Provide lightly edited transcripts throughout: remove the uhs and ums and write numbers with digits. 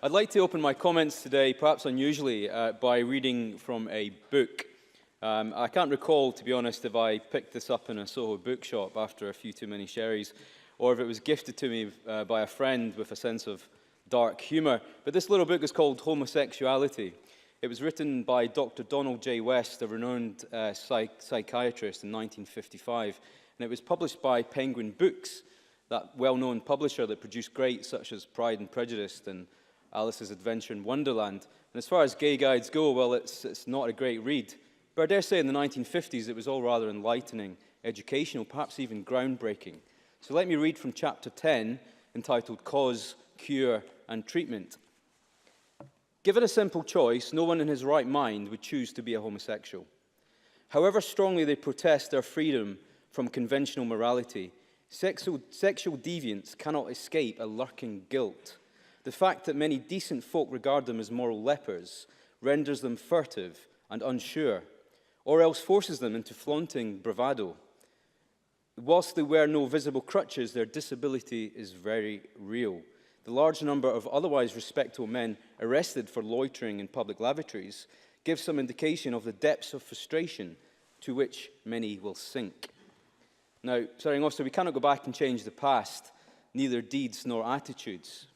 I'd like to open my comments today, perhaps unusually, by reading from a book. I can't recall, to be honest, if I picked this up in a Soho bookshop after a few too many sherries, or if it was gifted to me by a friend with a sense of dark humour. But this little book is called Homosexuality. It was written by Dr. Donald J. West, a renowned psychiatrist, in 1955, and it was published by Penguin Books, that well-known publisher that produced greats such as Pride and Prejudice and Alice's Adventure in Wonderland. And as far as gay guides go, well, it's not a great read. But I dare say in the 1950s it was all rather enlightening, educational, perhaps even groundbreaking. So let me read from chapter 10, entitled Cause, Cure and Treatment. Given a simple choice, no one in his right mind would choose to be a homosexual. However strongly they protest their freedom from conventional morality, sexual deviants cannot escape a lurking guilt. The fact that many decent folk regard them as moral lepers renders them furtive and unsure, or else forces them into flaunting bravado. Whilst they wear no visible crutches, their disability is very real. The large number of otherwise respectable men arrested for loitering in public lavatories gives some indication of the depths of frustration to which many will sink. Now, starting off, so we cannot go back and change the past, neither deeds nor attitudes.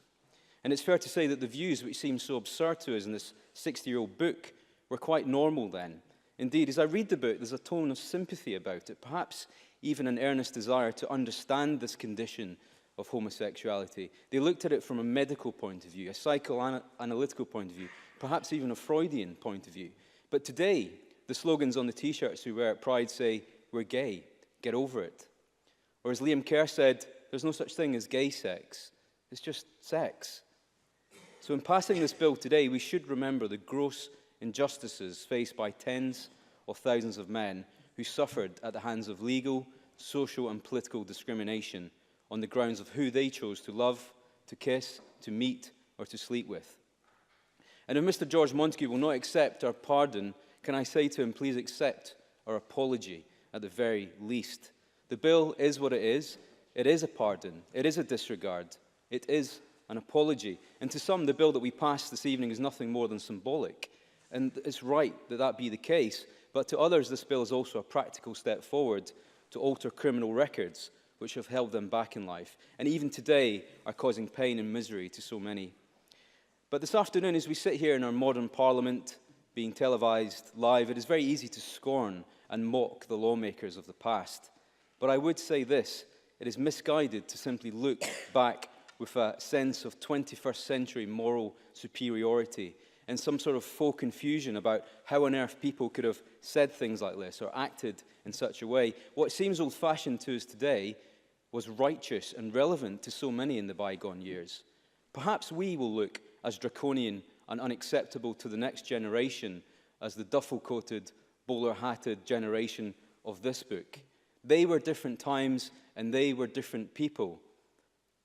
And it's fair to say that the views which seem so absurd to us in this 60-year-old book were quite normal then. Indeed, as I read the book, there's a tone of sympathy about it, perhaps even an earnest desire to understand this condition of homosexuality. They looked at it from a medical point of view, a psychoanalytical point of view, perhaps even a Freudian point of view. But today, the slogans on the T-shirts we wear at Pride say, "We're gay, get over it." Or as Liam Kerr said, there's no such thing as gay sex, it's just sex. So in passing this bill today, we should remember the gross injustices faced by tens of thousands of men who suffered at the hands of legal, social and political discrimination on the grounds of who they chose to love, to kiss, to meet or to sleep with. And if Mr. George Montagu will not accept our pardon, can I say to him, please accept our apology at the very least. The bill is what it is. It is a pardon. It is a disregard. It is an apology. And to some, the bill that we passed this evening is nothing more than symbolic. And it's right that that be the case. But to others, this bill is also a practical step forward to alter criminal records, which have held them back in life, and even today are causing pain and misery to so many. But this afternoon, as we sit here in our modern parliament, being televised live, it is very easy to scorn and mock the lawmakers of the past. But I would say this, it is misguided to simply look back with a sense of 21st century moral superiority and some sort of faux confusion about how on earth people could have said things like this or acted in such a way. What seems old-fashioned to us today was righteous and relevant to so many in the bygone years. Perhaps we will look as draconian and unacceptable to the next generation as the duffel-coated, bowler-hatted generation of this book. They were different times and they were different people.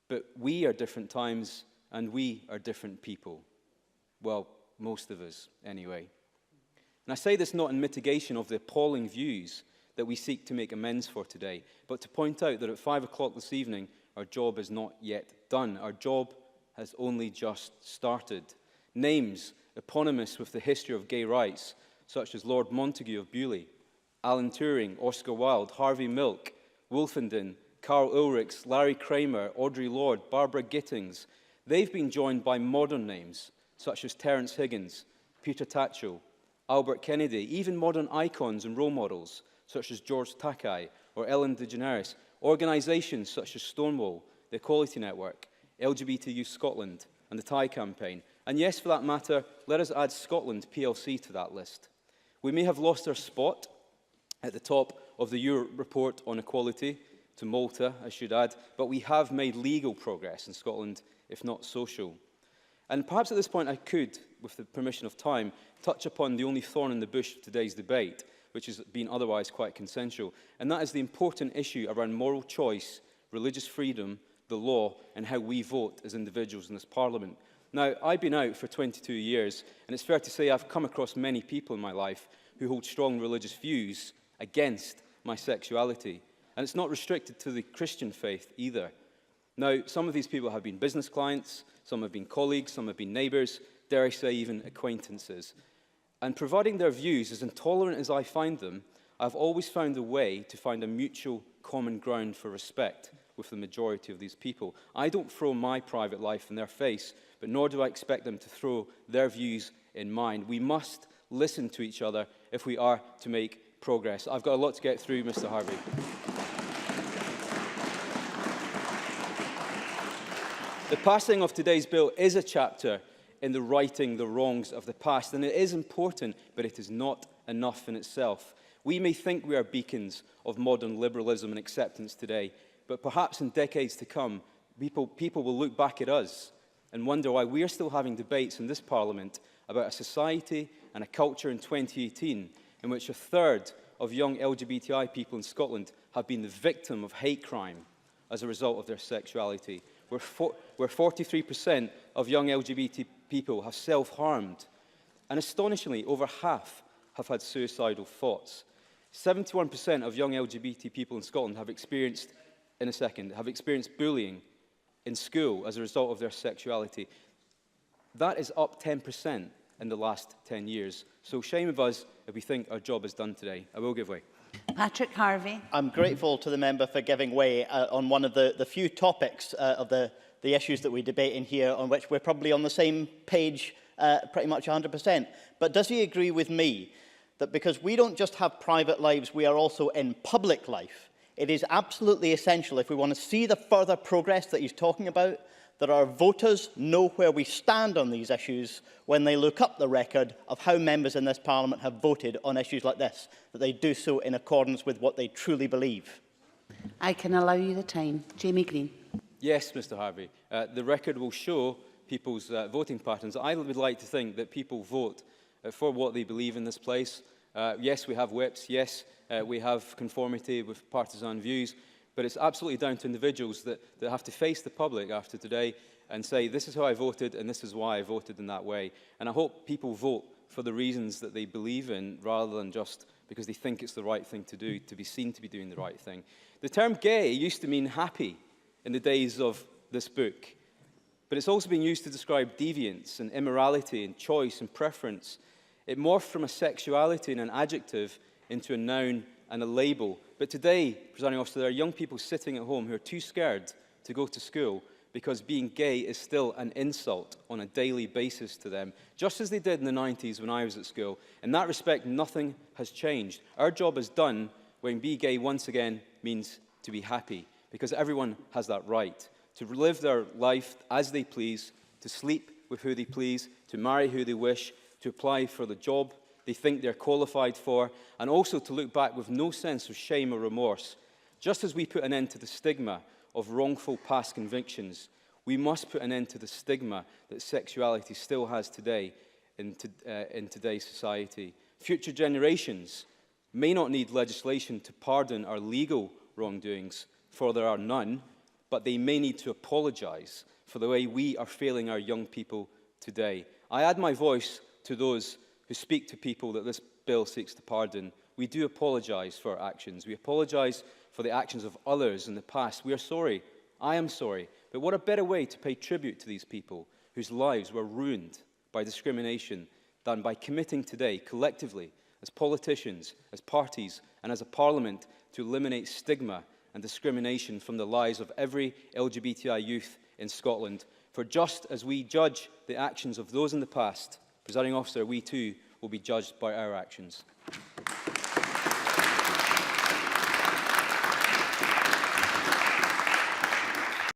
But we are different times and we are different people. Well, most of us, anyway. And I say this not in mitigation of the appalling views that we seek to make amends for today, but to point out that at 5 o'clock this evening, our job is not yet done. Our job has only just started. Names eponymous with the history of gay rights, such as Lord Montagu of Beaulieu, Alan Turing, Oscar Wilde, Harvey Milk, Wolfenden, Karl Ulrichs, Larry Kramer, Audre Lorde, Barbara Gittings, they've been joined by modern names, such as Terence Higgins, Peter Tatchell, Albert Kennedy, even modern icons and role models, such as George Takei or Ellen DeGeneres, organisations such as Stonewall, the Equality Network, LGBT Youth Scotland, and the Thai Campaign. And yes, for that matter, let us add Scotland PLC to that list. We may have lost our spot at the top of the Euro report on equality, to Malta, I should add, but we have made legal progress in Scotland, if not social. And perhaps at this point I could, with the permission of time, touch upon the only thorn in the bush of today's debate, which has been otherwise quite consensual, and that is the important issue around moral choice, religious freedom, the law, and how we vote as individuals in this Parliament. Now, I've been out for 22 years, and it's fair to say I've come across many people in my life who hold strong religious views against my sexuality. And it's not restricted to the Christian faith either. Now, some of these people have been business clients, Some have been colleagues, some have been neighbours, dare I say even acquaintances. And providing their views, as intolerant as I find them, I've always found a way to find a mutual common ground for respect with the majority of these people. I don't throw my private life in their face, but nor do I expect them to throw their views in mine. We must listen to each other if we are to make progress. I've got a lot to get through, Mr. Harvey. The passing of today's bill is a chapter in the righting the wrongs of the past, and it is important, but it is not enough in itself. We may think we are beacons of modern liberalism and acceptance today, but perhaps in decades to come, people will look back at us and wonder why we are still having debates in this Parliament about a society and a culture in 2018 in which a third of young LGBTI people in Scotland have been the victim of hate crime as a result of their sexuality, where 43% of young LGBT people have self-harmed, and astonishingly, over half have had suicidal thoughts. 71% of young LGBT people in Scotland have experienced bullying in school as a result of their sexuality. That is up 10% in the last 10 years. So shame of us if we think our job is done today. I will give way. Patrick Harvey. I'm grateful to the member for giving way on one of the few topics of the issues that we debate in here on which we're probably on the same page pretty much 100%. But does he agree with me that because we don't just have private lives, we are also in public life? It is absolutely essential, if we want to see the further progress that he's talking about, that our voters know where we stand on these issues when they look up the record of how members in this Parliament have voted on issues like this, that they do so in accordance with what they truly believe. I can allow you the time. Jamie Greene. Yes, Mr. Harvey. The record will show people's voting patterns. I would like to think that people vote for what they believe in this place. Yes, we have whips. Yes, we have conformity with partisan views. But it's absolutely down to individuals that have to face the public after today and say, this is how I voted and this is why I voted in that way. And I hope people vote for the reasons that they believe in rather than just because they think it's the right thing to do, to be seen to be doing the right thing. The term gay used to mean happy in the days of this book. But it's also been used to describe deviance and immorality and choice and preference. It morphed from a sexuality and an adjective into a noun and a label. But today, presiding officer, there are young people sitting at home who are too scared to go to school because being gay is still an insult on a daily basis to them, just as they did in the 90s when I was at school. In that respect, nothing has changed. Our job is done when being gay once again means to be happy, because everyone has that right to live their life as they please, to sleep with who they please, to marry who they wish, to apply for the job they think they're qualified for, and also to look back with no sense of shame or remorse. Just as we put an end to the stigma of wrongful past convictions, we must put an end to the stigma that sexuality still has today in today's society. Future generations may not need legislation to pardon our legal wrongdoings, for there are none, but they may need to apologise for the way we are failing our young people today. I add my voice to those who speak to people that this bill seeks to pardon. We do apologise for our actions. We apologise for the actions of others in the past. We are sorry. I am sorry. But what a better way to pay tribute to these people whose lives were ruined by discrimination than by committing today, collectively, as politicians, as parties, and as a parliament, to eliminate stigma and discrimination from the lives of every LGBTI youth in Scotland. For just as we judge the actions of those in the past, presiding officer, we too will be judged by our actions.